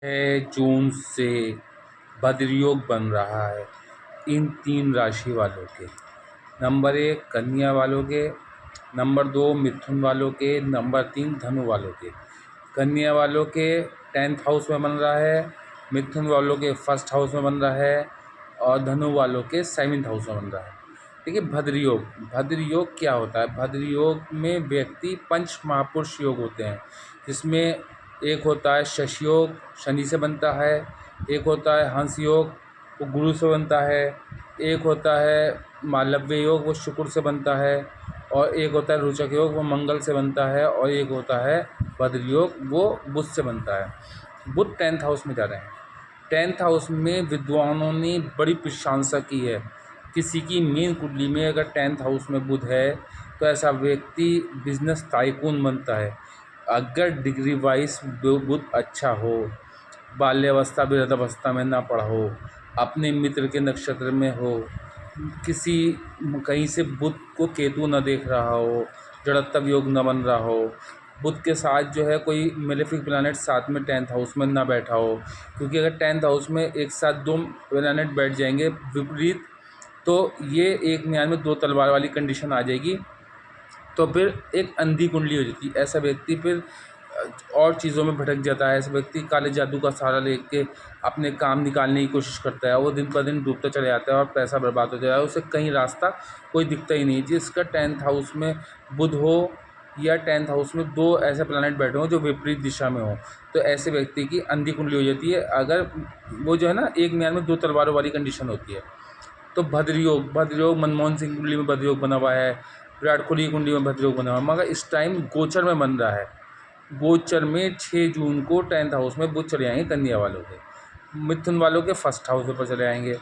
जून से भद्रयोग बन रहा है इन 3 राशि वालों के। नंबर 1 कन्या वालों के, नंबर 2 मिथुन वालों के, नंबर 3 धनु वालों के। कन्या वालों के 10th हाउस में बन रहा है, मिथुन वालों के 1st हाउस में बन रहा है और धनु वालों के 7th हाउस में बन रहा है। देखिए भद्रयोग क्या होता है? भद्रयोग में व्यक्ति पंच महापुरुष योग होते हैं, जिसमें एक होता है शश योग, शनि से बनता है। एक होता है हंस योग, वो गुरु से बनता है। एक होता है मालव्य योग, वो शुक्र से बनता है। और एक होता है रोचक योग, वो मंगल से बनता है। और एक होता है भद्र योग, वो बुध से बनता है। बुध 10th हाउस में जा रहे हैं। 10th हाउस में विद्वानों ने बड़ी प्रशंसा की है। किसी की मीन कुंडली में अगर 10th हाउस में बुध है तो ऐसा व्यक्ति बिजनेस टाइकून बनता है। अगर डिग्री वाइज बुध अच्छा हो, बाल्यावस्था वृद्धावस्था में ना पड़ा हो, अपने मित्र के नक्षत्र में हो, किसी कहीं से बुध को केतु न देख रहा हो, जड़त्व योग न बन रहा हो, बुध के साथ जो है कोई मेलेफिक प्लैनेट साथ में 10th हाउस में ना बैठा हो। क्योंकि अगर 10th हाउस में एक साथ 2 प्लैनेट बैठ जाएंगे विपरीत, तो ये एक न्याय में 2 तलवार वाली कंडीशन आ जाएगी। तो फिर एक अंधी कुंडली हो जाती है। ऐसा व्यक्ति फिर और चीज़ों में भटक जाता है। ऐसा व्यक्ति काले जादू का सहारा लेके अपने काम निकालने की कोशिश करता है। वो दिन ब दिन डूबता चला जाता है और पैसा बर्बाद हो जाता है। उसे कहीं रास्ता कोई दिखता ही नहीं। जिसका 10th हाउस में बुध हो या 10th हाउस में 2 ऐसे प्लैनेट बैठे हों जो विपरीत दिशा में हो, तो ऐसे व्यक्ति की अंधी कुंडली हो जाती है। अगर वो जो है ना, एक म्यान में 2 तलवारों वाली कंडीशन होती है। तो भद्रयोग मनमोहन सिंह कुंडली में भद्रयोग बना हुआ है, विराट कोहली की कुंडली में भद्रयोग बना हुआ है, मगर इस टाइम गोचर में बन रहा है। गोचर में 6 जून को 10th हाउस में बुध चले आएंगे कन्या वालों के, मिथुन वालों के 1st हाउस पर चले आएंगे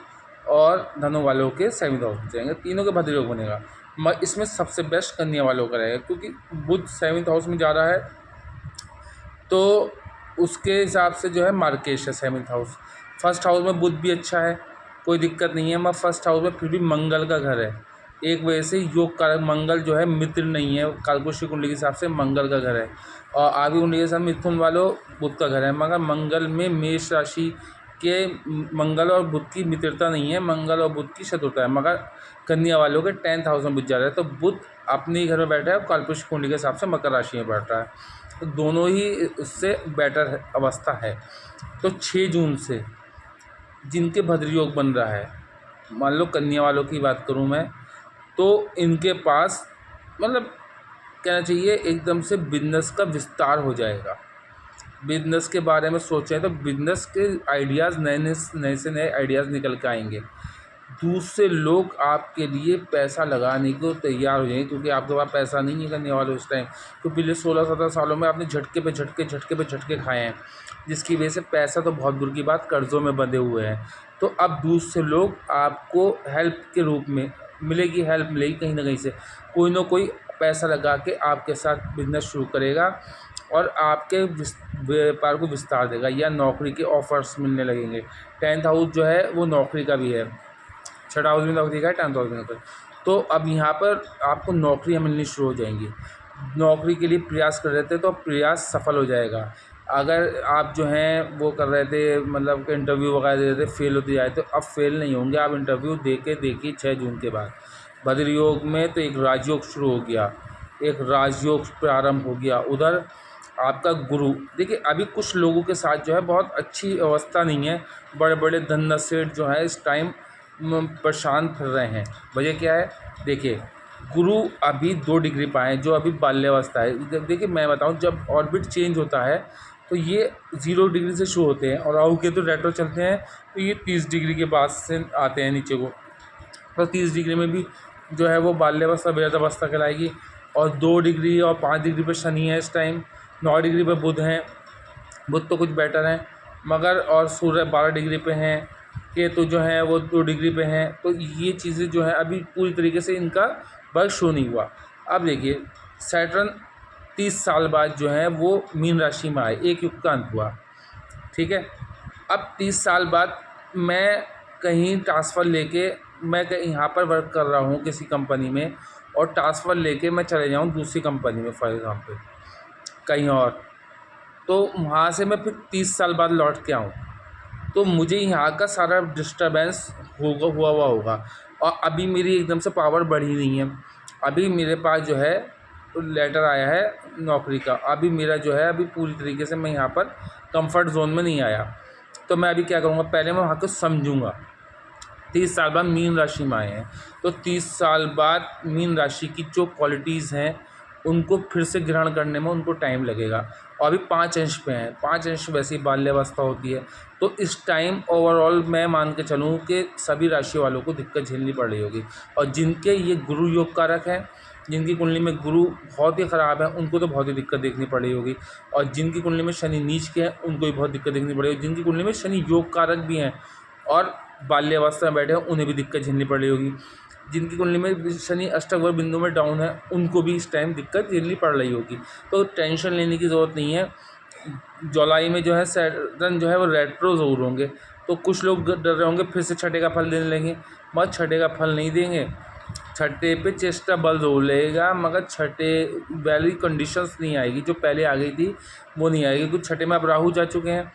और धनु वालों के 7th हाउस में जाएंगे। तीनों के भद्रयोग बनेगा। इसमें सबसे बेस्ट कन्या वालों का रहेगा, क्योंकि बुध 7th हाउस में जा रहा है तो उसके हिसाब से जो है मार्केश है 7th हाउस। 1st हाउस में बुध भी अच्छा है, कोई दिक्कत नहीं है, मगर 1st हाउस में फिर भी मंगल का घर है। एक वजह से योग कारक मंगल जो है मित्र नहीं है, कालपुरुष कुंडली के हिसाब से मंगल का घर है। और आगे कुंडली के साथ मिथुन वालों बुध का घर है, मगर मंगल में मेष राशि के मंगल और बुध की मित्रता नहीं है, मंगल और बुध की शत्रुता है। मगर कन्या वालों के 10th हाउस में बुध जा रहा है, तो बुध अपने ही घर में बैठा है और कालपुरुष कुंडली के हिसाब से मकर राशि में बैठ रहा है, तो दोनों ही उससे बेटर अवस्था है। तो 6 जून से जिनके भद्रयोग बन रहा है, मान लो कन्या वालों की बात करूं मैं, तो इनके पास मतलब कहना चाहिए एकदम से बिजनेस का विस्तार हो जाएगा। बिजनेस के बारे में सोचें तो बिजनेस के आइडियाज़ नए से नए आइडियाज़ निकल के आएंगे। दूसरे लोग आपके लिए पैसा लगाने को तैयार हो जाएंगे, क्योंकि आपके पास पैसा नहीं है करने वाले उस टाइम। तो पिछले 16-17 सालों में आपने झटके पे झटके खाए हैं, जिसकी वजह से पैसा तो बहुत दूर की बात कर्ज़ों में बंधे हुए हैं। तो अब दूसरे लोग आपको हेल्प के रूप में हेल्प मिलेगी कहीं ना कहीं से। कोई ना कोई पैसा लगा के आपके साथ बिजनेस शुरू करेगा और आपके व्यापार को विस्तार देगा, या नौकरी के ऑफर्स मिलने लगेंगे। 10th हाउस जो है वो नौकरी का भी है, 6th हाउस में नौकरी का है, 10th हाउस में नौकरी। तो अब यहाँ पर आपको नौकरियाँ मिलनी शुरू हो जाएंगी। नौकरी के लिए प्रयास कर रहे थे तो प्रयास सफल हो जाएगा। अगर आप जो हैं वो कर रहे थे, मतलब कि इंटरव्यू वगैरह दे रहे थे, फेल होते जाए, तो अब फेल नहीं होंगे आप। इंटरव्यू देखिए 6 जून के बाद भद्र योग में तो एक राजयोग शुरू हो गया, एक राजयोग प्रारंभ हो गया। उधर आपका गुरु, देखिए अभी कुछ लोगों के साथ जो है बहुत अच्छी अवस्था नहीं है। बड़े बड़े धन सेठ जो है इस टाइम परेशान फिर रहे हैं। वजह क्या है? देखिए गुरु अभी 2 डिग्री पाए, जो अभी बाल्यावस्था है। देखिए मैं बताऊं, जब ऑर्बिट चेंज होता है तो ये 0 डिग्री से शुरू होते हैं, और राहु केतु रेट्रो चलते हैं तो ये 30 डिग्री के बाद से आते हैं नीचे को। तो 30 डिग्री में भी जो है वो बाल्यावस्था वृद्धावस्था कहलाएगी। और 2 डिग्री और 5 डिग्री पर शनि है इस टाइम, 9 डिग्री पर बुध हैं। बुध तो कुछ बेटर हैं, मगर और सूर्य 12 डिग्री पे हैं, केतु जो हैं वो 2 डिग्री पे हैं। तो ये चीज़ें जो है अभी पूरी तरीके से इनका वर्क शुरू नहीं हुआ। अब देखिए सैटर्न 30 साल बाद जो है वो मीन राशि में आए, एक युग का अंत हुआ, ठीक है। अब 30 साल बाद मैं कहीं ट्रांसफ़र लेके, मैं कहीं यहाँ पर वर्क कर रहा हूँ किसी कंपनी में, और ट्रांसफ़र लेके मैं चले जाऊँ दूसरी कंपनी में, फॉर एग्ज़ाम्पल कहीं और, तो वहाँ से मैं फिर 30 साल बाद लौट के आऊँ, तो मुझे यहाँ का सारा डिस्टर्बेंस हुआ हुआ होगा। और अभी मेरी एकदम से पावर बढ़ी नहीं है। अभी मेरे पास जो है लेटर आया है नौकरी का, अभी मेरा जो है अभी पूरी तरीके से मैं यहाँ पर कंफर्ट जोन में नहीं आया। तो मैं अभी क्या करूँगा, पहले मैं वहाँ को समझूँगा। 30 साल बाद मीन राशि में आए हैं, तो 30 साल बाद मीन राशि की जो क्वालिटीज़ हैं उनको फिर से ग्रहण करने में उनको टाइम लगेगा। और अभी 5 अंश पे हैं, 5 अंश वैसे ही बाल्यावस्था होती है। तो इस टाइम ओवरऑल मैं मान के चलूँ कि सभी राशि वालों को दिक्कत झेलनी पड़ रही होगी। और जिनके ये गुरु योग कारक हैं, जिनकी कुंडली में गुरु बहुत ही ख़राब है, उनको तो बहुत ही दिक्कत देखनी पड़ रही होगी। और जिनकी कुंडली में शनि नीच के हैं, उनको भी बहुत दिक्कत देखनी पड़ेगी। जिनकी कुंडली में शनि योग कारक भी हैं और बाल्यावस्था में बैठे हैं, उन्हें भी दिक्कत झेलनी पड़ रही होगी। जिनकी कुंडली में शनि अष्टक व बिंदु में डाउन है, उनको भी इस टाइम दिक्कत झेलनी पड़ रही होगी। तो टेंशन लेने की ज़रूरत नहीं है। जुलाई में जो है सैटर्न जो है वो रेट्रो ज़रूर होंगे, तो कुछ लोग डर रहे होंगे फिर से छठे का फल देने लेंगे, मगर छठे का फल नहीं देंगे। छठे पे चेष्टा बल ज़रूर लगेगा, मगर छठे वाली कंडीशंस नहीं आएगी जो पहले आ गई थी, वो नहीं आएगी। क्योंकि छठे में अब राहु जा चुके हैं,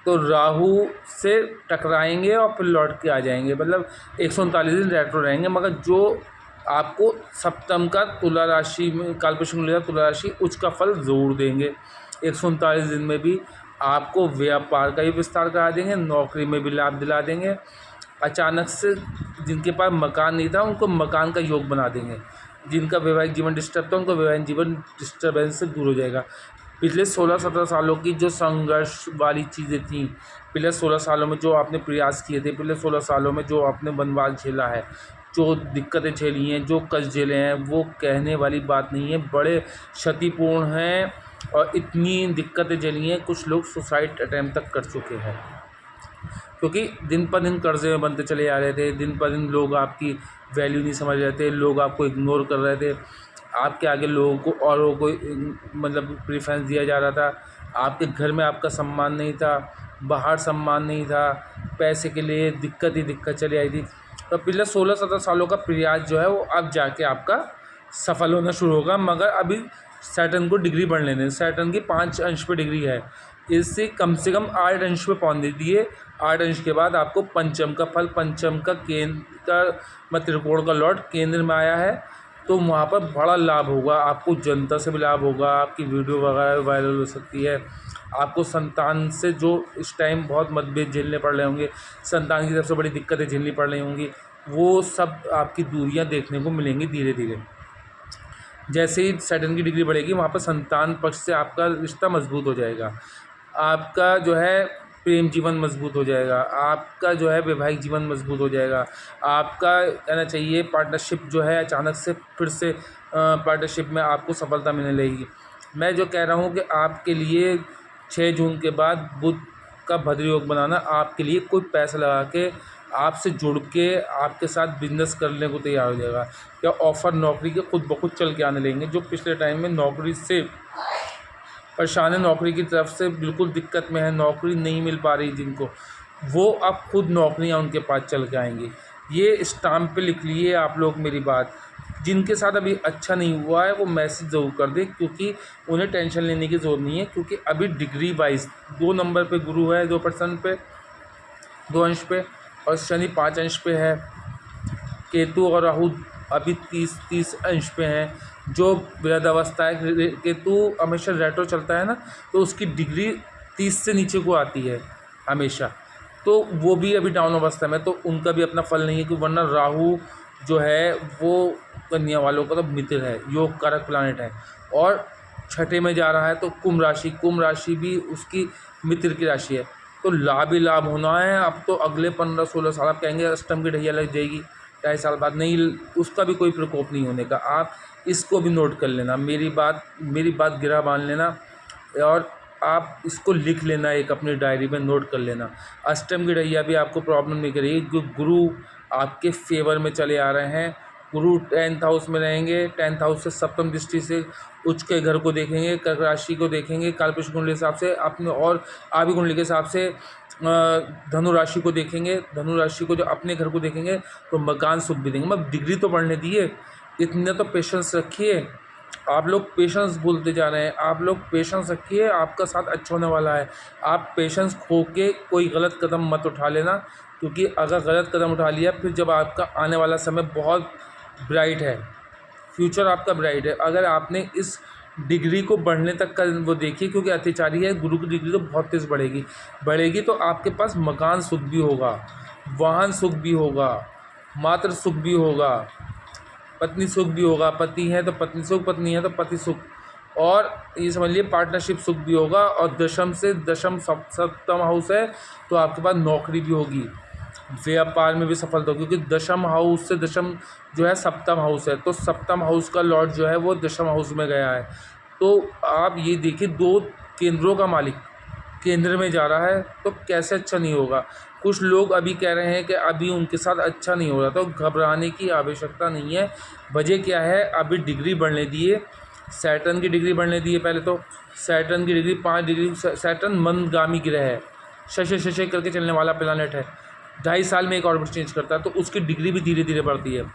तो राहु से टकराएंगे और फिर लौट के आ जाएंगे। मतलब 139 दिन रेट्रो रहेंगे। मगर जो आपको सप्तम का तुला राशि में कालपुरुष कुंडली का तुला राशि उच्च का फल ज़रूर देंगे। 139 दिन में भी आपको व्यापार का भी विस्तार करा देंगे, नौकरी में भी लाभ दिला देंगे। अचानक से जिनके पास मकान नहीं था उनको मकान का योग बना देंगे। जिनका वैवाहिक जीवन डिस्टर्ब था उनको वैवाहिक जीवन डिस्टर्बेंस से दूर हो जाएगा। पिछले 16-17 सालों की जो संघर्ष वाली चीज़ें थीं, पिछले 16 सालों में जो आपने प्रयास किए थे, पिछले 16 सालों में जो आपने वनवास झेला है, जो दिक्कतें झेली हैं, जो कष्ट झेले हैं, वो कहने वाली बात नहीं है। बड़े क्षतिपूर्ण हैं और इतनी दिक्कतें झेली हैं, कुछ लोग सुसाइड अटैम्प्ट तक कर चुके हैं। क्योंकि दिन पर दिन कर्जे में बनते चले जा रहे थे, दिन पर दिन लोग आपकी वैल्यू नहीं समझ रहे थे, लोग आपको इग्नोर कर रहे थे। आपके आगे लोगों को औरों को मतलब प्रेफरेंस दिया जा रहा था। आपके घर में आपका सम्मान नहीं था, बाहर सम्मान नहीं था, पैसे के लिए दिक्कत ही दिक्कत चली आई थी। तो पिछले 16-17 सालों का प्रयास जो है वो अब जाके आपका सफल होना शुरू होगा। मगर अभी सैटर्न को डिग्री बढ़ने दें। सैटर्न की 5 अंश पे डिग्री है, इससे कम से कम 8 अंश पे पहुँच देती है। 8 अंश के बाद आपको पंचम का फल, पंचम का केंद्र का त्रिकोण का लॉर्ड केंद्र में आया है, तो वहाँ पर बड़ा लाभ होगा। आपको जनता से भी लाभ होगा, आपकी वीडियो वगैरह वायरल हो सकती है। आपको संतान से जो इस टाइम बहुत मतभेद झेलने पड़ रहे होंगे, संतान की सबसे बड़ी दिक्कतें झेलनी पड़ रही होंगी, वो सब आपकी दूरियां देखने को मिलेंगी धीरे धीरे। जैसे ही सैटर्न की डिग्री बढ़ेगी, वहाँ पर संतान पक्ष से आपका रिश्ता मजबूत हो जाएगा, आपका जो है प्रेम जीवन मजबूत हो जाएगा, आपका जो है वैवाहिक जीवन मजबूत हो जाएगा, आपका कहना चाहिए पार्टनरशिप जो है अचानक से फिर से पार्टनरशिप में आपको सफलता मिलने लगेगी। मैं जो कह रहा हूँ कि आपके लिए 6 जून के बाद बुध का भद्र योग बनाना आपके लिए कोई पैसा लगा के आपसे जुड़ के आपके साथ बिजनेस करने को तैयार हो जाएगा। या ऑफ़र नौकरी के खुद ब खुद चल के आने लगेंगे। जो पिछले टाइम में नौकरी से परेशान है, नौकरी की तरफ से बिल्कुल दिक्कत में है, नौकरी नहीं मिल पा रही जिनको, वो अब खुद नौकरियां उनके पास चल के आएंगी। ये स्टाम्प पे लिख लिए आप लोग मेरी बात। जिनके साथ अभी अच्छा नहीं हुआ है वो मैसेज ज़रूर कर दें, क्योंकि उन्हें टेंशन लेने की ज़रूरत नहीं है। क्योंकि अभी डिग्री वाइज 2 नंबर पे गुरु है, 2% पे, 2 अंश पे, और शनि 5 अंश पे है। केतु और राहु अभी 30 अंश पे हैं। जो वृद्धावस्था है, केतु हमेशा रेट्रो चलता है ना, तो उसकी डिग्री 30 से नीचे को आती है हमेशा, तो वो भी अभी डाउन अवस्था में, तो उनका भी अपना फल नहीं है। कि वरना राहु जो है वो कन्या वालों का तो मित्र है, योग कारक प्लानेट है, और छठे में जा रहा है। तो कुंभ राशि भी उसकी मित्र की राशि है, तो लाभ ही लाभ होना है। अब तो अगले 15-16 साल आप कहेंगे अष्टम की ढैया लग जाएगी 2.5 साल बाद, नहीं, उसका भी कोई प्रकोप नहीं होने का। आप इसको भी नोट कर लेना, मेरी बात गिरा बांध लेना, और आप इसको लिख लेना, एक अपनी डायरी में नोट कर लेना। अष्टम की ढैया भी आपको प्रॉब्लम नहीं करेगी, जो गुरु आपके फेवर में चले आ रहे हैं। गुरु 10th हाउस में रहेंगे, 10th हाउस से सप्तम दृष्टि से उच्च के घर को देखेंगे, कर्क राशि को देखेंगे, कालपुरुष कुंडली के हिसाब से अपने, और आदि कुंडली के हिसाब से धनु राशि को देखेंगे। धनु राशि को जो अपने घर को देखेंगे तो मकान सुख भी देंगे। मतलब डिग्री तो बढ़ने दिए, इतने तो पेशेंस रखिए, आप लोग पेशेंस भूलते जा रहे हैं। आप लोग पेशेंस रखिए, आपका साथ अच्छा होने वाला है। आप पेशेंस खो के कोई गलत कदम मत उठा लेना, क्योंकि अगर गलत कदम उठा लिया फिर जब आपका आने वाला समय बहुत ब्राइट है, फ्यूचर आपका ब्राइट है। अगर आपने इस डिग्री को बढ़ने तक का वो देखिए, क्योंकि अतिचारी है, गुरु की डिग्री तो बहुत तेज़ बढ़ेगी तो आपके पास मकान सुख भी होगा, वाहन सुख भी होगा, मातृ सुख भी होगा, पत्नी सुख भी होगा। पति है तो पत्नी सुख, पत्नी है तो पति सुख, और ये समझ लिए पार्टनरशिप सुख भी होगा। और दशम से दशम सप्तम हाउस है तो आपके पास नौकरी भी होगी, व्यापार में भी सफलता होगी, क्योंकि दशम हाउस से दशम जो है सप्तम हाउस है, तो सप्तम हाउस का लॉर्ड जो है वो दशम हाउस में गया है। तो आप ये देखिए, दो केंद्रों का मालिक केंद्र में जा रहा है तो कैसे अच्छा नहीं होगा। कुछ लोग अभी कह रहे हैं कि अभी उनके साथ अच्छा नहीं हो रहा, तो घबराने की आवश्यकता नहीं है। वजह क्या है, अभी डिग्री बढ़ने दिए, सैटर्न की डिग्री बढ़ने दिए। पहले तो सैटर्न की डिग्री 5 डिग्री, सैटर्न मंदगामी ग्रह है, शशे शशे करके चलने वाला प्लानट है, 2.5 साल में एक ऑर्बिट चेंज करता है, तो उसकी डिग्री भी धीरे धीरे बढ़ती है।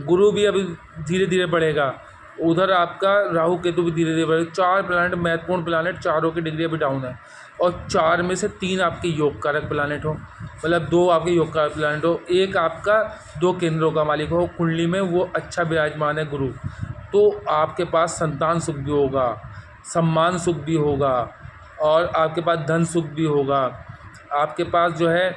गुरु भी अभी धीरे धीरे बढ़ेगा, उधर आपका राहु केतु भी धीरे धीरे बढ़ेगा। 4 प्लानट महत्वपूर्ण प्लानट, चारों की डिग्री अभी डाउन है, और 4 में से 3 आपके योग कारक प्लानट हो, मतलब 2 आपके योग कारक प्लानट हो, एक आपका 2 केंद्रों का मालिक हो कुंडली में, वो अच्छा विराजमान है गुरु, तो आपके पास संतान सुख भी होगा, सम्मान सुख भी होगा, और आपके पास धन सुख भी होगा। आपके पास जो है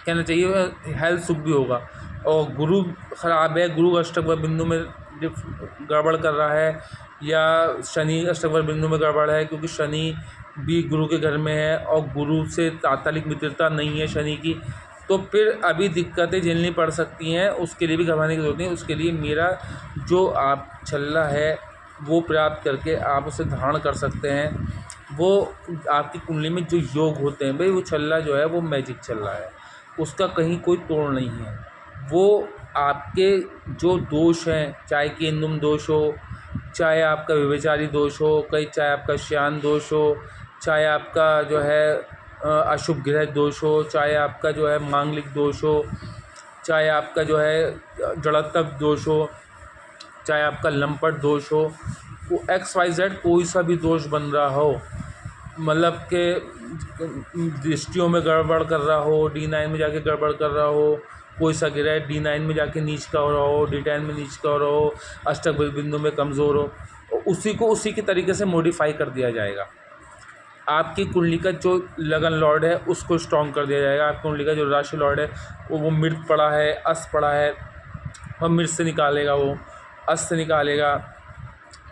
कहना चाहिए हेल्थ सुख भी होगा। और गुरु ख़राब है, गुरु अष्टक बिंदु में गड़बड़ कर रहा है, या शनि अष्टक बिंदु में गड़बड़ है, क्योंकि शनि भी गुरु के घर में है और गुरु से तात्कालिक मित्रता नहीं है शनि की, तो फिर अभी दिक्कतें झेलनी पड़ सकती हैं। उसके लिए भी घबराने की ज़रूरत नहीं। उसके लिए मेरा जो आप छल्ला है वो प्राप्त करके आप उसे धारण कर सकते हैं। वो आपकी कुंडली में जो योग होते हैं भाई, वो छल्ला जो है वो मैजिक छल्ला है, उसका कहीं कोई तोड़ नहीं है। वो आपके जो दोष हैं, चाहे केंदुम दोष हो, चाहे आपका व्यभिचारी दोष हो, चाहे आपका श्यान दोष हो, चाहे आपका जो है अशुभ ग्रह दोष हो, चाहे आपका जो है मांगलिक दोष हो, चाहे आपका जो है जड़त्व दोष हो, चाहे आपका लंपट दोष हो, वो XYZ कोई सा भी दोष बन रहा हो, मतलब के दृष्टियों में गड़बड़ कर रहा हो, D9 में जाके गड़बड़ कर रहा हो, कोई सा ग्रह D9 में जाके नीच का हो रहा हो, D10 में नीच का हो रहा हो, अष्टक बिंदु में कमज़ोर हो, उसी को उसी के तरीके से मॉडिफाई कर दिया जाएगा। आपकी कुंडली का जो लगन लॉर्ड है उसको स्ट्रॉन्ग कर दिया जाएगा। आपकी कुंडली का जो राशि लॉर्ड है वो मृत पड़ा है, अस्त पड़ा है, और मृत से निकालेगा, वो अस्त से निकालेगा,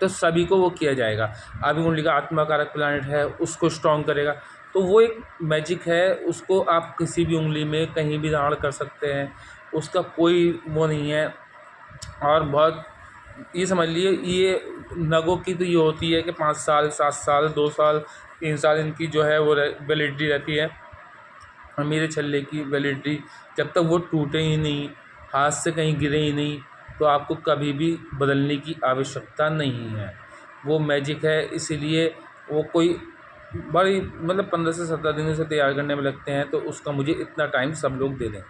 तो सभी को वो किया जाएगा। आपकी कुंडली का आत्मा कारक प्लैनेट है, उसको स्ट्रॉन्ग करेगा। तो वो एक मैजिक है, उसको आप किसी भी उंगली में कहीं भी धारण कर सकते हैं, उसका कोई वो नहीं है। और बहुत ये समझ लिए, ये नगों की तो ये होती है कि 5 साल, 7 साल, 2 साल, 3 साल इनकी जो है वो वैलिडिटी रहती है। और मेरे छल्ले की वैलिडिटी जब तक वो टूटे ही नहीं, हाथ से कहीं गिरे ही नहीं, तो आपको कभी भी बदलने की आवश्यकता नहीं है। वो मैजिक है, इसीलिए वो कोई बड़ी मतलब 15 से 17 दिनों से तैयार करने में लगते हैं, तो उसका मुझे इतना टाइम सब लोग दे दें।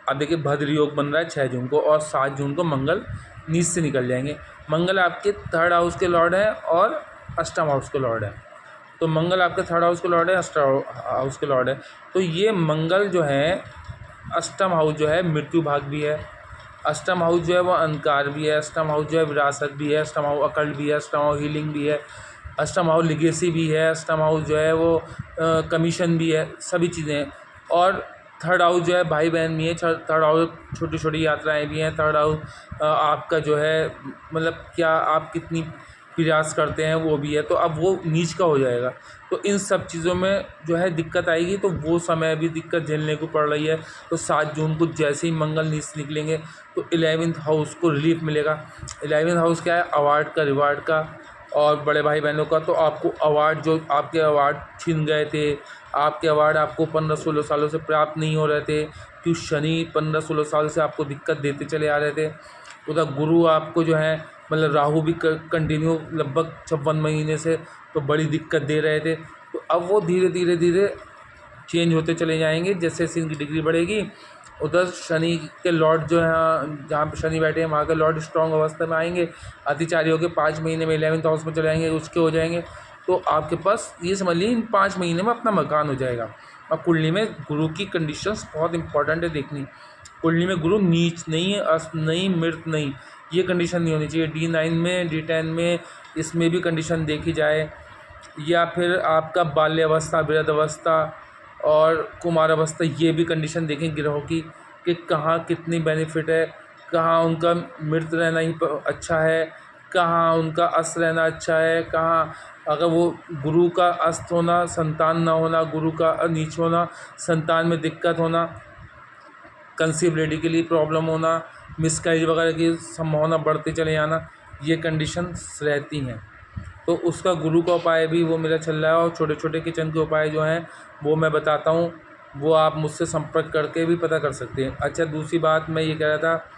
अब देखिए भद्र योग बन रहा है 6 जून को, और 7 जून को मंगल नीच से निकल जाएंगे। मंगल आपके 3rd हाउस के लॉर्ड हैं और अष्टम हाउस के लॉर्ड हैं, तो मंगल आपके 3rd हाउस के लॉर्ड है, अष्टम हाउस के लॉर्ड है। तो ये मंगल जो है, अष्टम हाउस जो है मृत्यु भाग भी है, अष्टम हाउस जो है वो अंधकार भी है, अष्टम हाउस जो है विरासत भी है, अष्टम हाउस अकल्ट भी है, अष्टम हाउस हीलिंग भी है, अष्टम हाउस लिगेसी भी है, अष्टम हाउस जो है वो कमीशन भी है, सभी चीज़ें हैं। और 3rd हाउस जो है भाई बहन भी है, 3rd हाउस छोटी छोटी यात्राएं भी हैं, 3rd हाउस आपका जो है मतलब क्या आप कितनी प्रयास करते हैं वो भी है। तो अब वो नीच का हो जाएगा, तो इन सब चीज़ों में जो है दिक्कत आएगी, तो वो समय अभी दिक्कत झेलने को पड़ रही है। तो 7 जून को जैसे ही मंगल नीच से निकलेंगे तो 11th हाउस को रिलीफ मिलेगा। 11th हाउस क्या है, अवार्ड का, रिवार्ड का, और बड़े भाई बहनों का। तो आपको अवार्ड, जो आपके अवार्ड छिन गए थे, आपके अवार्ड आपको 15-16 सालों से प्राप्त नहीं हो रहे थे, क्योंकि शनि 15-16 साल से आपको दिक्कत देते चले आ रहे थे। उधर गुरु आपको जो है मतलब राहु भी कंटिन्यू लगभग 56 महीने से तो बड़ी दिक्कत दे रहे थे। तो अब वो धीरे धीरे धीरे चेंज होते चले जाएंगे जैसे जैसे इनकी डिग्री बढ़ेगी। उधर शनि के लॉर्ड जो है, जहाँ पे शनि बैठे हैं वहाँ के लॉर्ड स्ट्रॉन्ग अवस्था में आएंगे, अतिचारी होकर 5 महीने में 11th हाउस में चले जाएंगे, उसके हो जाएंगे। तो आपके पास ये समझ लीजिए इन 5 महीने में अपना मकान हो जाएगा। और कुंडली में गुरु की कंडीशंस बहुत इंपॉर्टेंट है देखनी। कुंडली में गुरु नीच नहीं है, अस्त नहीं, मृत नहीं, ये कंडीशन नहीं होनी चाहिए। D9 में, D10 में इसमें भी कंडीशन देखी जाए, या फिर आपका बाल्यावस्था, वृद्धावस्था और कुमारावस्था, ये भी कंडीशन देखें ग्रहों की कि कहाँ कितनी बेनिफिट है, कहाँ उनका मृत रहना ही अच्छा है, कहाँ उनका अस्त रहना अच्छा है, कहाँ अगर वो गुरु का अस्त होना, संतान ना होना, गुरु का नीच होना, संतान में दिक्कत होना, कंसीव लेडी के लिए प्रॉब्लम होना, मिसकैरेज वगैरह की संभावना बढ़ते चले जाना, ये कंडीशंस रहती हैं। तो उसका गुरु का उपाय भी वो मेरा चल रहा है, और छोटे छोटे किचन के उपाय जो हैं वो मैं बताता हूँ, वो आप मुझसे संपर्क करके भी पता कर सकते हैं। अच्छा, दूसरी बात मैं ये कह रहा था,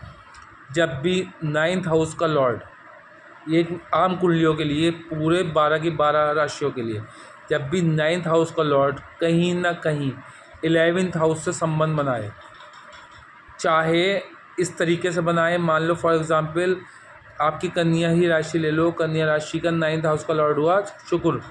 जब भी 9th हाउस का लॉर्ड, ये आम कुंडलियों के लिए, पूरे 12 की 12 राशियों के लिए, जब भी 9th हाउस का लॉर्ड कहीं ना कहीं 11th हाउस से संबंध बनाए, चाहे इस तरीके से बनाए, मान लो फॉर एग्ज़ाम्पल आपकी कन्या ही राशि ले लो, कन्या राशि का 9th हाउस का लॉर्ड हुआ शुक्र,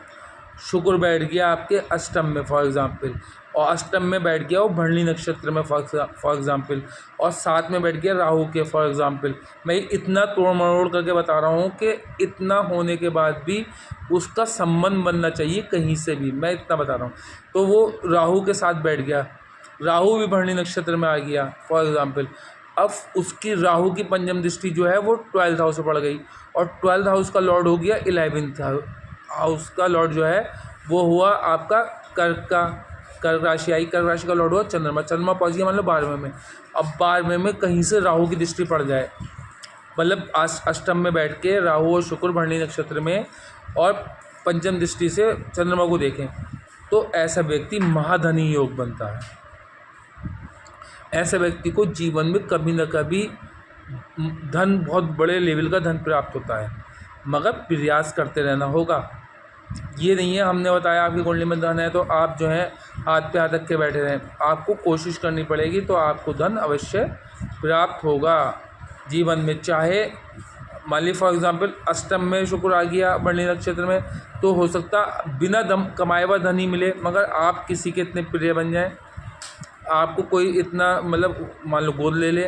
शुक्र बैठ गया आपके अष्टम में फॉर एग्ज़ाम्पल, और अष्टम में बैठ गया वो भरणी नक्षत्र में फॉर एग्ज़ाम्पल, और साथ में बैठ गया राहु के फॉर एग्ज़ाम्पल। मैं इतना तोड़ मरोड़ करके बता रहा हूँ कि इतना होने के बाद भी उसका संबंध बनना चाहिए कहीं से भी, मैं इतना बता रहा हूँ। तो वो राहु के साथ बैठ गया, राहु भी भरणी नक्षत्र में आ गया फॉर एग्ज़ाम्पल। अब उसकी राहु की पंचम दृष्टि जो है वो 12th हाउस से पड़ गई, और 12th हाउस का लॉर्ड हो गया 11th हाउस का लॉर्ड जो है वो हुआ आपका कर्क का, कर्क राशि आई, कर्क राशि का लॉर्ड हुआ चंद्रमा, चंद्रमा पहुंच गया मतलब 12वें में। अब 12वें में कहीं से राहु की दृष्टि पड़ जाए, मतलब अष्टम में बैठ के राहु और शुक्र भरणी नक्षत्र में और पंचम दृष्टि से चंद्रमा को देखें, तो ऐसा व्यक्ति महाधनी योग बनता है। ऐसे व्यक्ति को जीवन में कभी न कभी धन, बहुत बड़े लेवल का धन प्राप्त होता है, मगर प्रयास करते रहना होगा। ये नहीं है हमने बताया आपकी कुंडली में धन है तो आप जो है हाथ पे हाथ रख के बैठे रहें, आपको कोशिश करनी पड़ेगी, तो आपको धन अवश्य प्राप्त होगा जीवन में। चाहे मान ली फॉर एग्ज़ाम्पल अष्टम में शुक्र आ गया भरणी नक्षत्र में, तो हो सकता बिना दम कमाए हुआ धन ही मिले, मगर आप किसी के इतने प्रिय बन जाएं, आपको कोई इतना मतलब मान लो गोद ले ले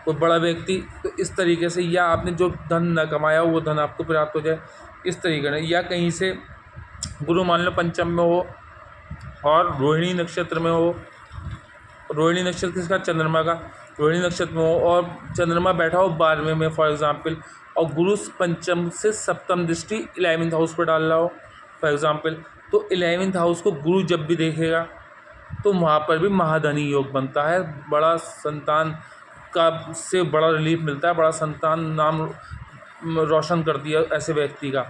कोई बड़ा व्यक्ति, तो इस तरीके से, या आपने जो धन न कमाया वो धन आपको प्राप्त हो जाए इस तरीके से। या कहीं से गुरु मान लो पंचम में हो और रोहिणी नक्षत्र में हो, रोहिणी नक्षत्र किसका, चंद्रमा का, रोहिणी नक्षत्र में हो और चंद्रमा बैठा हो 12वें में फॉर एग्ज़ाम्पल, और गुरु पंचम से सप्तम दृष्टि 11th हाउस पर डाल रहा हो फॉर एग्ज़ाम्पल, तो 11th हाउस को गुरु जब भी देखेगा तो वहाँ पर भी महाधनी योग बनता है, बड़ा संतान का से बड़ा रिलीफ मिलता है, बड़ा संतान नाम रोशन कर दिया ऐसे व्यक्ति का,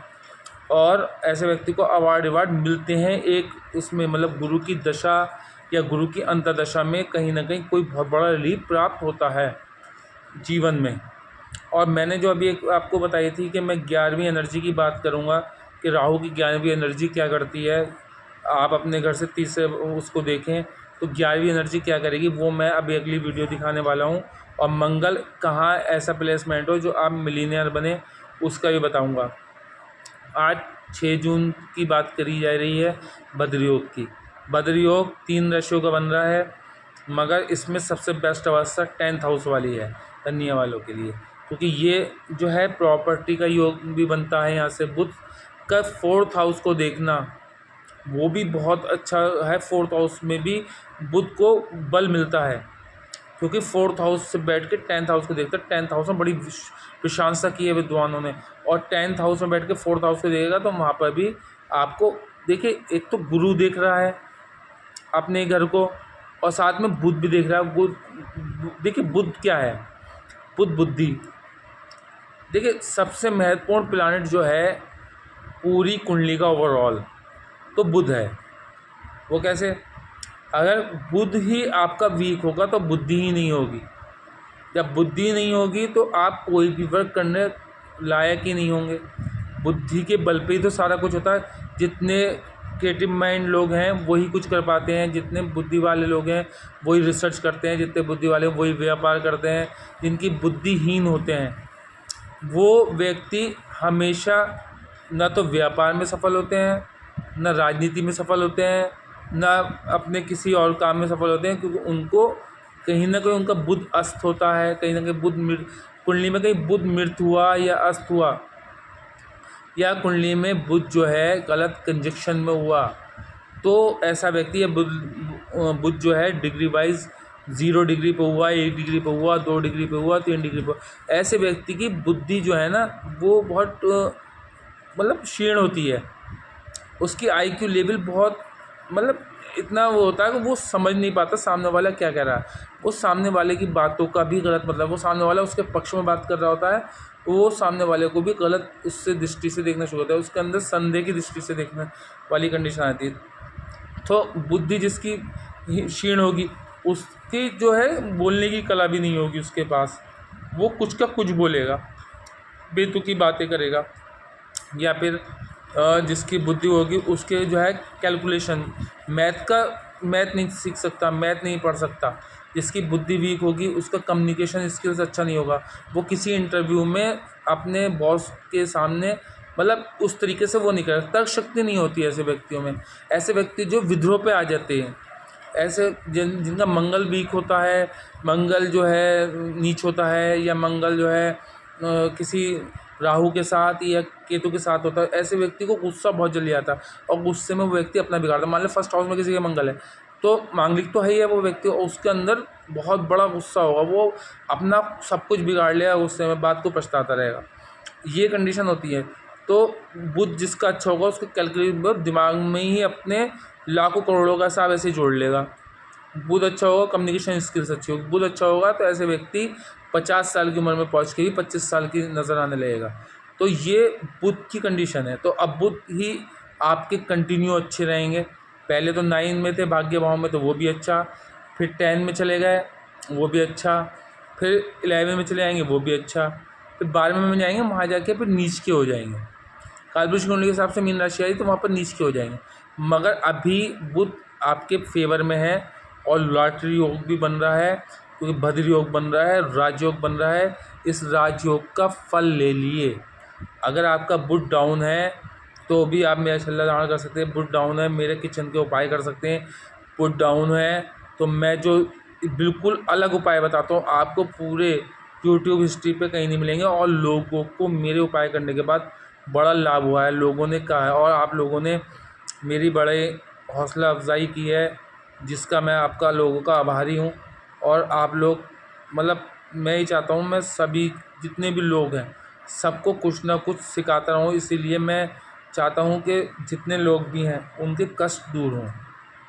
और ऐसे व्यक्ति को अवार्ड मिलते हैं एक उसमें, मतलब गुरु की दशा या गुरु की अंतर्दशा में कहीं ना कहीं कोई बहुत बड़ा रिलीफ प्राप्त होता है जीवन में। और मैंने जो अभी एक आपको बताई थी कि मैं 11वीं एनर्जी की बात करूँगा कि राहु की 11वीं एनर्जी क्या करती है, आप अपने घर से तीसरे उसको देखें तो 11वीं एनर्जी क्या करेगी, वो मैं अभी अगली वीडियो दिखाने वाला हूँ। और मंगल कहाँ ऐसा प्लेसमेंट हो जो आप मिलीनियर बने, उसका भी बताऊँगा। आज 6 जून की बात करी जा रही है बद्र योग की। बद्र योग 3 राशियों का बन रहा है, मगर इसमें सबसे बेस्ट अवस्था 10th हाउस वाली है कन्या वालों के लिए, क्योंकि ये जो है प्रॉपर्टी का योग भी बनता है। यहाँ से बुध का 4th हाउस को देखना वो भी बहुत अच्छा है, 4th हाउस में भी बुध को बल मिलता है, क्योंकि 4th हाउस से बैठ के 10th हाउस को देखता है। 10th हाउस में बड़ी प्रशंसा की है विद्वानों ने, और 10th हाउस में बैठ के 4th हाउस को देखेगा तो वहाँ पर भी आपको देखिए, एक तो गुरु देख रहा है अपने घर को, और साथ में बुध भी देख रहा है। बुध देखिए, बुध क्या है, बुध बुद्धि। देखिए, सबसे महत्वपूर्ण प्लैनेट जो है पूरी कुंडली का ओवरऑल तो बुध है। वो कैसे, अगर बुध ही आपका वीक होगा तो बुद्धि ही नहीं होगी, जब बुद्धि नहीं होगी तो आप कोई भी वर्क करने लायक ही नहीं होंगे। बुद्धि के बल पे ही तो सारा कुछ होता है। जितने क्रिएटिव माइंड लोग हैं वही कुछ कर पाते हैं, जितने बुद्धि वाले लोग हैं वही रिसर्च करते हैं, जितने बुद्धि वाले वही व्यापार करते हैं। जिनकी बुद्धिहीन होते हैं वो व्यक्ति हमेशा न तो व्यापार में सफल होते हैं, न राजनीति में सफल होते हैं, न अपने किसी और काम में सफल होते हैं, क्योंकि उनको कहीं ना कहीं उनका बुध अस्त होता है, कहीं ना कहीं बुध कुंडली में कहीं बुध मृत हुआ या अस्त हुआ, या कुंडली में बुध जो है गलत कंजक्शन में हुआ, तो ऐसा व्यक्ति बुध जो है डिग्री वाइज 0 डिग्री पे हुआ, 1 डिग्री पे हुआ, 2 डिग्री पे हुआ, 3 डिग्री पे, ऐसे व्यक्ति की बुद्धि जो है ना वो बहुत मतलब क्षीण होती है। उसकी IQ लेवल बहुत मतलब इतना वो होता है कि वो समझ नहीं पाता सामने वाला क्या कह रहा है। वो सामने वाले की बातों का भी गलत मतलब, वो सामने वाला उसके पक्ष में बात कर रहा होता है, वो सामने वाले को भी गलत उससे दृष्टि से देखना शुरू होता है, उसके अंदर संदेह की दृष्टि से देखने वाली कंडीशन आती है। तो बुद्धि जिसकी क्षीण होगी उसकी जो है बोलने की कला भी नहीं होगी उसके पास, वो कुछ का कुछ बोलेगा, बेतुकी बातें करेगा। या फिर जिसकी बुद्धि होगी उसके जो है कैलकुलेशन, मैथ नहीं सीख सकता, मैथ नहीं पढ़ सकता। जिसकी बुद्धि वीक होगी उसका कम्युनिकेशन स्किल्स अच्छा नहीं होगा, वो किसी इंटरव्यू में अपने बॉस के सामने मतलब उस तरीके से वो नहीं कर, तर्क शक्ति नहीं होती है ऐसे व्यक्तियों में। ऐसे व्यक्ति जो विद्रोह पे आ जाते हैं, ऐसे जिनका मंगल वीक होता है, मंगल जो है नीच होता है, या मंगल जो है किसी राहु के साथ या केतु के साथ होता है, ऐसे व्यक्ति को गुस्सा बहुत जल्दी आता है और गुस्से में वो व्यक्ति अपना बिगाड़ता है। मान लो फर्स्ट हाउस में किसी का मंगल है तो मांगलिक तो है ही है वो व्यक्ति, और उसके अंदर बहुत बड़ा गुस्सा होगा, वो अपना सब कुछ बिगाड़ लेगा गुस्से में, बात को पछताता रहेगा, ये कंडीशन होती है। तो बुध जिसका अच्छा होगा उसको कैलकुलेट दिमाग में ही अपने लाखों करोड़ों का हिसाब ऐसे जोड़ लेगा। बुध अच्छा होगा, कम्युनिकेशन स्किल्स अच्छी होगी। बुध अच्छा होगा तो ऐसे व्यक्ति 50 साल की उम्र में पहुंच के भी 25 साल की नज़र आने लगेगा। तो ये बुध की कंडीशन है। तो अब बुध ही आपके कंटिन्यू अच्छे रहेंगे। पहले तो 9 में थे भाग्य भाव में, तो वो भी अच्छा, फिर 10 में चले गए वो भी अच्छा, फिर 11 में चले जाएंगे वो भी अच्छा, फिर 12वें में जाएंगे, वहाँ जाके फिर नीच के हो जाएंगे। कालपुरुष कुंडली के हिसाब से मीन राशि आई तो वहाँ पर नीच के हो जाएंगे। मगर अभी बुध आपके फेवर में है और लॉटरी योग भी बन रहा है, क्योंकि भद्र योग बन रहा है, राजयोग बन रहा है। इस राजयोग का फल ले लिए। अगर आपका बुध डाउन है तो भी आप मेरा सलाह धारण कर सकते हैं। बुध डाउन है, मेरे किचन के उपाय कर सकते हैं। बुध डाउन है तो मैं जो बिल्कुल अलग उपाय बताता हूँ आपको, पूरे यूट्यूब हिस्ट्री पे कहीं नहीं मिलेंगे, और लोगों को मेरे उपाय करने के बाद बड़ा लाभ हुआ है, लोगों ने कहा है, और आप लोगों ने मेरी बड़े हौसला अफजाई की है, जिसका मैं आपका लोगों का आभारी हूँ। और आप लोग मतलब मैं ही चाहता हूँ मैं सभी जितने भी लोग हैं सबको कुछ ना कुछ सिखाता रहूँ, इसीलिए मैं चाहता हूँ कि जितने लोग भी हैं उनके कष्ट दूर हों।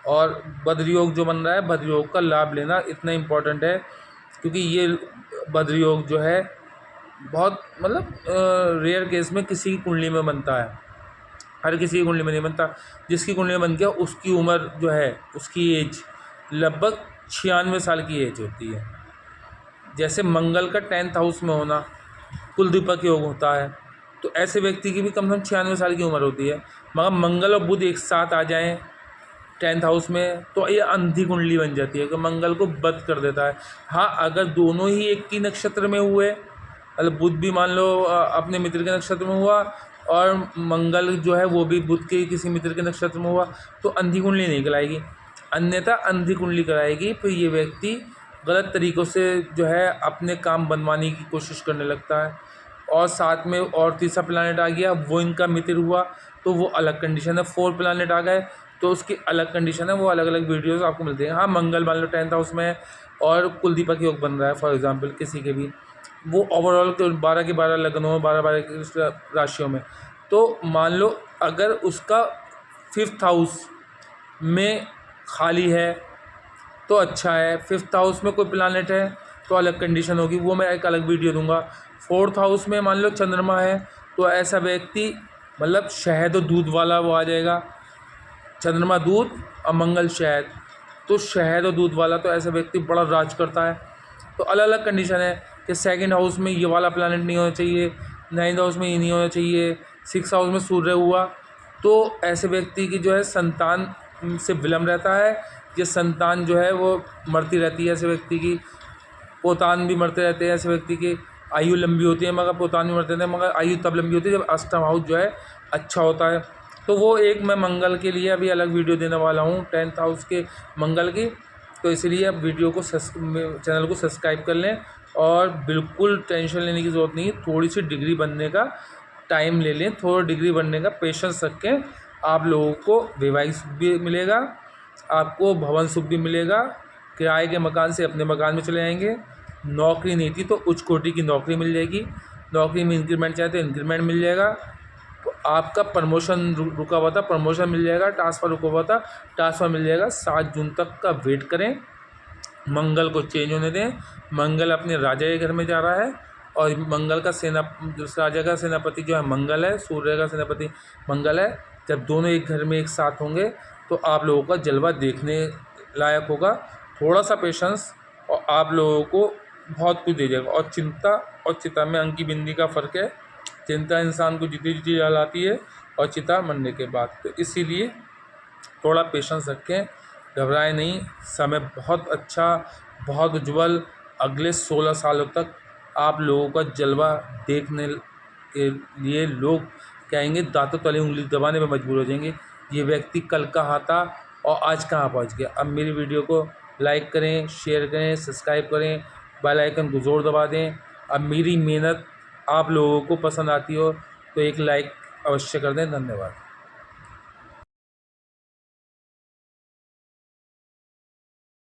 और बद्रयोग जो बन रहा है, बद्रयोग का लाभ लेना इतना इम्पोर्टेंट है, क्योंकि ये बद्रयोग जो है बहुत मतलब रेयर केस में किसी की कुंडली में बनता है, हर किसी की कुंडली में नहीं बनता। जिसकी कुंडली में बन गया उसकी उम्र जो है, उसकी एज लगभग 96 साल की एज होती है। जैसे मंगल का 10th हाउस में होना कुलदीपक योग होता है, तो ऐसे व्यक्ति की भी कम से कम 96 साल की उम्र होती है। मगर मंगल और बुध एक साथ आ जाएं 10th हाउस में तो ये अंधी कुंडली बन जाती है, कि मंगल को बद कर देता है। हाँ, अगर दोनों ही एक ही नक्षत्र में हुए, मतलब बुध भी मान लो अपने मित्र के नक्षत्र में हुआ और मंगल जो है वो भी बुध के किसी मित्र के नक्षत्र में हुआ, तो अंधी कुंडली नहीं कहलाएगी। अन्यथा अंधी कुंडली कराएगी, फिर ये व्यक्ति गलत तरीक़ों से जो है अपने काम बनवाने की कोशिश करने लगता है। और साथ में और तीसरा प्लैनेट आ गया, वो इनका मित्र हुआ, तो वो अलग कंडीशन है। 4 प्लैनेट आ गए तो उसकी अलग कंडीशन है, वो अलग अलग वीडियोस आपको मिलते हैं। हाँ, मंगल मान लो 10th हाउस में है और कुलदीपक योग बन रहा है फॉर एग्जांपल किसी के भी, वो ओवरऑल 12 के 12 लग्नों में, 12 की राशियों में, तो मान लो अगर उसका 5th हाउस में खाली है तो अच्छा है, 5th हाउस में कोई प्लैनेट है तो अलग कंडीशन होगी, वो मैं एक अलग वीडियो दूंगा। 4th हाउस में मान लो चंद्रमा है तो ऐसा व्यक्ति मतलब शहद और दूध वाला वो आ जाएगा, चंद्रमा दूध और मंगल शहद, तो शहद और दूध वाला, तो ऐसा व्यक्ति बड़ा राज करता है। तो अलग अलग कंडीशन है कि 2nd हाउस में ये वाला प्लैनेट नहीं होना चाहिए, 9th हाउस में ये नहीं होना चाहिए, 6th हाउस में सूर्य हुआ तो ऐसे व्यक्ति की जो है संतान से विलम्ब रहता है, ये संतान जो है वो मरती रहती है। ऐसे व्यक्ति की पोतान भी मरते रहते हैं। ऐसे व्यक्ति की आयु लंबी होती है मगर पोतान भी मरते रहते हैं, मगर आयु तब लंबी होती है जब अष्टम हाउस जो है अच्छा होता है। तो वो एक मैं मंगल के लिए अभी अलग वीडियो देने वाला हूँ, 10th हाउस के मंगल की। तो इसलिए अब वीडियो को चैनल को सब्सक्राइब कर लें और बिल्कुल टेंशन लेने की ज़रूरत नहीं। थोड़ी सी डिग्री बनने का टाइम ले लें, थोड़ा डिग्री बनने का पेशेंस रखें, आप लोगों को वैवाहिक सुख भी मिलेगा, आपको भवन सुख भी मिलेगा, किराए के मकान से अपने मकान में चले जाएंगे। नौकरी नहीं थी तो उच्च कोटि की नौकरी मिल जाएगी, नौकरी में इंक्रीमेंट चाहे तो इंक्रीमेंट मिल जाएगा। तो आपका प्रमोशन रुका हुआ था, प्रमोशन मिल जाएगा। ट्रांसफ़र रुका हुआ था, ट्रांसफ़र मिल जाएगा। 7 जून तक का वेट करें, मंगल को चेंज होने दें। मंगल अपने राजा के घर में जा रहा है और मंगल का राजा का सेनापति जो है मंगल है, सूर्य का सेनापति मंगल है। जब दोनों एक घर में एक साथ होंगे तो आप लोगों का जलवा देखने लायक होगा। थोड़ा सा पेशेंस और आप लोगों को बहुत कुछ दे जाएगा। और चिंता और चिता में अंकी बिंदी का फ़र्क है। चिंता इंसान को जीती जी जलाती है और चिता मरने के बाद। तो इसीलिए थोड़ा पेशेंस रखें, घबराएं नहीं। समय बहुत अच्छा, बहुत उज्जवल, अगले 16 सालों तक आप लोगों का जलवा देखने के लिए लोग कहेंगे, दांतों तले उंगली दबाने में मजबूर हो जाएंगे, ये व्यक्ति कल कहाँ था और आज कहाँ पहुँच गया। अब मेरी वीडियो को लाइक करें, शेयर करें, सब्सक्राइब करें, बेल आइकन को ज़ोर दबा दें। अब मेरी मेहनत आप लोगों को पसंद आती हो तो एक लाइक अवश्य कर दें। धन्यवाद।